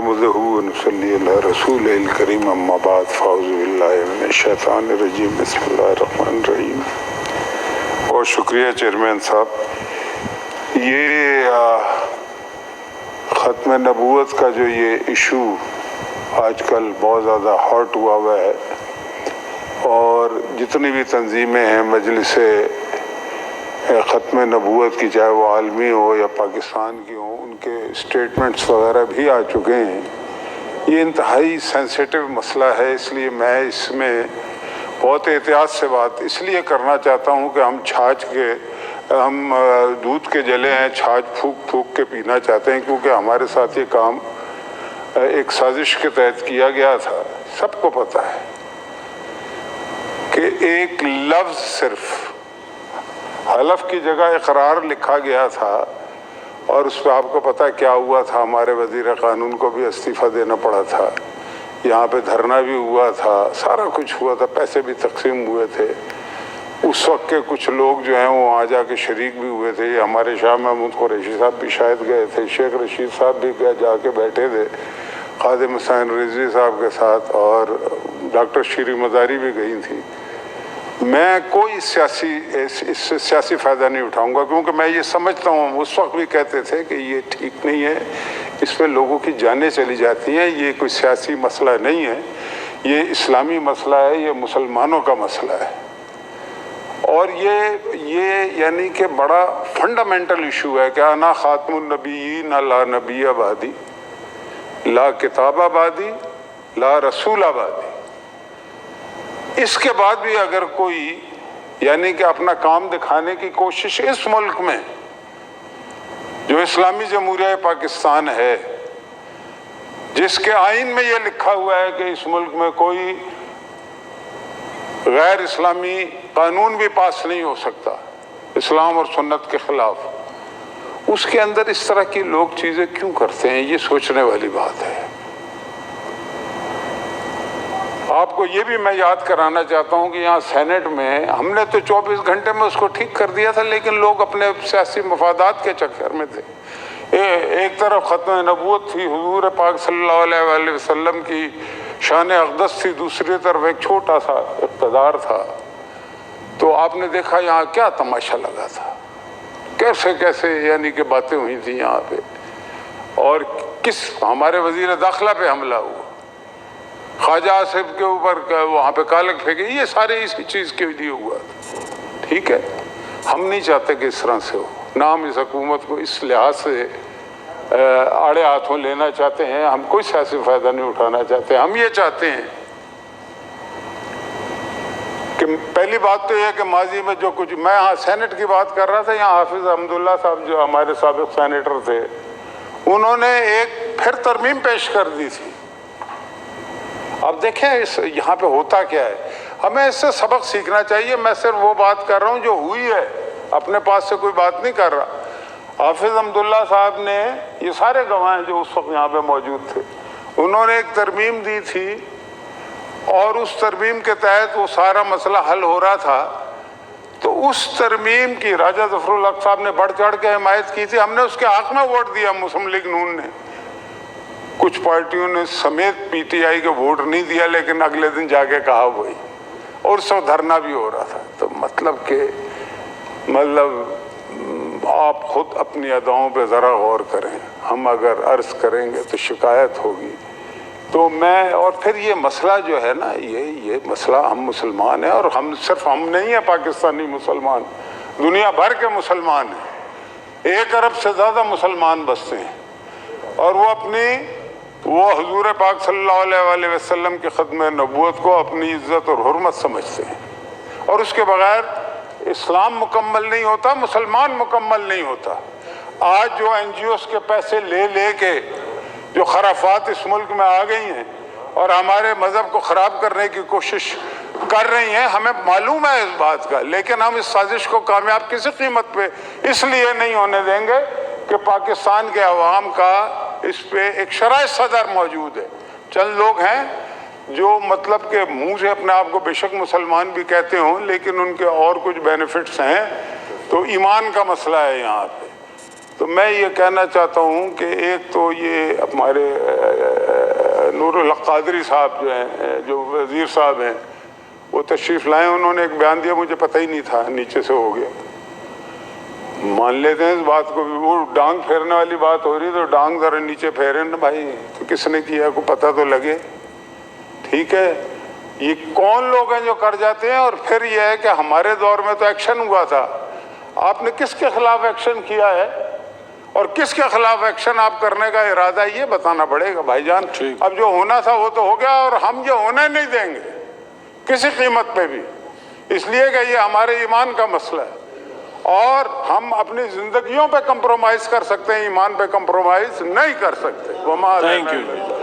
نحمده ونصلي على رسوله الكريم اما بعد فاعوذ بالله من الشیطان الرجیم بسم اللہ الرحمن الرحیم۔ بہت شکریہ چیئرمین صاحب۔ یہ ختم نبوت کا جو یہ ایشو آج کل بہت زیادہ ہاٹ ہوا ہے، اور جتنی بھی تنظیمیں ہیں مجلس ختم نبوت کی، چاہے وہ عالمی ہو یا پاکستان کی ہوں، ان کے اسٹیٹمنٹس وغیرہ بھی آ چکے ہیں۔ یہ انتہائی سینسیٹیو مسئلہ ہے، اس لیے میں اس میں بہت احتیاط سے بات اس لیے کرنا چاہتا ہوں کہ ہم دودھ کے جلے ہیں، چھاچھ پھونک پھونک کے پینا چاہتے ہیں، کیونکہ ہمارے ساتھ یہ کام ایک سازش کے تحت کیا گیا تھا۔ سب کو پتہ ہے کہ ایک لفظ صرف حلف کی جگہ اقرار لکھا گیا تھا، اور اس پہ آپ کو پتہ کیا ہوا تھا؟ ہمارے وزیر قانون کو بھی استعفیٰ دینا پڑا تھا، یہاں پہ دھرنا بھی ہوا تھا، سارا کچھ ہوا تھا، پیسے بھی تقسیم ہوئے تھے۔ اس وقت کے کچھ لوگ جو ہیں وہ وہاں جا کے شریک بھی ہوئے تھے، ہمارے شاہ محمود قریشی صاحب بھی شاید گئے تھے، شیخ رشید صاحب بھی جا کے بیٹھے تھے خادم حسین رضوی صاحب کے ساتھ، اور ڈاکٹر شیری مزاری بھی گئی تھی۔ میں کوئی اس سے سیاسی فائدہ نہیں اٹھاؤں گا، کیونکہ میں یہ سمجھتا ہوں، اس وقت بھی کہتے تھے کہ یہ ٹھیک نہیں ہے، اس پہ لوگوں کی جانیں چلی جاتی ہیں، یہ کوئی سیاسی مسئلہ نہیں ہے، یہ اسلامی مسئلہ ہے، یہ مسلمانوں کا مسئلہ ہے، اور یہ یعنی کہ بڑا فنڈامنٹل ایشو ہے کہ انا خاتم النبیین لا نبی بعدی، لا کتاب بعدی، لا رسول بعدی۔ اس کے بعد بھی اگر کوئی یعنی کہ اپنا کام دکھانے کی کوشش اس ملک میں جو اسلامی جمہوریہ پاکستان ہے، جس کے آئین میں یہ لکھا ہوا ہے کہ اس ملک میں کوئی غیر اسلامی قانون بھی پاس نہیں ہو سکتا اسلام اور سنت کے خلاف، اس کے اندر اس طرح کی لوگ چیزیں کیوں کرتے ہیں؟ یہ سوچنے والی بات ہے۔ آپ کو یہ بھی میں یاد کرانا چاہتا ہوں کہ یہاں سینٹ میں ہم نے تو 24 گھنٹے میں اس کو ٹھیک کر دیا تھا، لیکن لوگ اپنے سیاسی مفادات کے چکر میں تھے۔ ایک طرف ختم نبوت تھی، حضور پاک صلی اللہ علیہ وآلہ وسلم کی شان اقدس تھی، دوسری طرف ایک چھوٹا سا اقتدار تھا۔ تو آپ نے دیکھا یہاں کیا تماشا لگا تھا، کیسے یعنی کہ باتیں ہوئی تھیں یہاں پہ، اور ہمارے وزیر داخلہ پہ حملہ ہوا، خواجہ آصف کے اوپر وہاں پہ کالک پھینکے، یہ سارے اسی چیز کے لیے ہوا۔ ٹھیک ہے، ہم نہیں چاہتے کہ اس طرح سے ہو، نہ ہم اس حکومت کو اس لحاظ سے آڑے ہاتھوں لینا چاہتے ہیں، ہم کوئی سیاسی فائدہ نہیں اٹھانا چاہتے۔ ہم یہ چاہتے ہیں کہ پہلی بات تو یہ کہ ماضی میں جو کچھ، میں یہاں سینٹ کی بات کر رہا تھا، یہاں حافظ حمداللہ صاحب جو ہمارے سابق سینیٹر تھے، انہوں نے ایک پھر ترمیم پیش کر دی تھی۔ اب دیکھیں یہاں پہ ہوتا کیا ہے، ہمیں اس سے سبق سیکھنا چاہیے۔ میں صرف وہ بات کر رہا ہوں جو ہوئی ہے، اپنے پاس سے کوئی بات نہیں کر رہا۔ حافظ حمداللہ صاحب نے، یہ سارے گواہ ہیں جو اس وقت یہاں پہ موجود تھے، انہوں نے ایک ترمیم دی تھی، اور اس ترمیم کے تحت وہ سارا مسئلہ حل ہو رہا تھا۔ تو اس ترمیم کی راجہ ظفر الحق صاحب نے بڑھ چڑھ کے حمایت کی تھی، ہم نے اس کے حق میں ووٹ دیا، مسلم لیگ نون نے، کچھ پارٹیوں نے سمیت پی ٹی آئی کے ووٹ نہیں دیا، لیکن اگلے دن جا کے کہا وہی، اور اس وقت دھرنا بھی ہو رہا تھا۔ تو آپ خود اپنی اداؤں پہ ذرا غور کریں، ہم اگر عرض کریں گے تو شکایت ہوگی۔ تو اور پھر یہ مسئلہ جو ہے نا، یہ مسئلہ، ہم مسلمان ہیں، اور صرف ہم نہیں ہیں پاکستانی مسلمان، دنیا بھر کے مسلمان ہیں، 1 ارب سے زیادہ مسلمان بستے ہیں، اور وہ حضور پاک صلی اللہ علیہ وآلہ وسلم کی ختم نبوت کو اپنی عزت اور حرمت سمجھتے ہیں، اور اس کے بغیر اسلام مکمل نہیں ہوتا، مسلمان مکمل نہیں ہوتا۔ آج جو این جی اوز کے پیسے لے کے جو خرافات اس ملک میں آ گئی ہیں اور ہمارے مذہب کو خراب کرنے کی کوشش کر رہی ہیں، ہمیں معلوم ہے اس بات کا، لیکن ہم اس سازش کو کامیاب کسی قیمت پہ اس لیے نہیں ہونے دیں گے کہ پاکستان کے عوام کا اس پہ ایک شرائط صدر موجود ہے۔ چند لوگ ہیں جو مطلب کہ منہ سے اپنے آپ کو بے شک مسلمان بھی کہتے ہوں، لیکن ان کے اور کچھ بینیفٹس ہیں۔ تو ایمان کا مسئلہ ہے یہاں پہ، تو میں یہ کہنا چاہتا ہوں کہ ایک تو یہ ہمارے نور الحق قادری صاحب جو ہیں، جو وزیر صاحب ہیں، وہ تشریف لائے، انہوں نے ایک بیان دیا، مجھے پتہ ہی نہیں تھا، نیچے سے ہو گیا۔ مان لیتے ہیں اس بات کو بھی، وہ ڈانگ پھیرنے والی بات ہو رہی تو ڈانگ ذرا نیچے پھیرے نا بھائی، تو کس نے کیا کو پتہ تو لگے، ٹھیک ہے؟ یہ کون لوگ ہیں جو کر جاتے ہیں؟ اور پھر یہ ہے کہ ہمارے دور میں تو ایکشن ہوا تھا، آپ نے کس کے خلاف ایکشن کیا ہے اور کس کے خلاف ایکشن آپ کرنے کا ارادہ ہے، یہ بتانا پڑے گا بھائی جان۔ اب جو ہونا تھا وہ تو ہو گیا، اور ہم جو ہونے نہیں دیں گے کسی قیمت پہ بھی، اس لیے کہ یہ ہمارے ایمان کا مسئلہ ہے، اور ہم اپنی زندگیوں پہ کمپرومائز کر سکتے ہیں، ایمان پہ کمپرومائز نہیں کر سکتے۔ Thank you.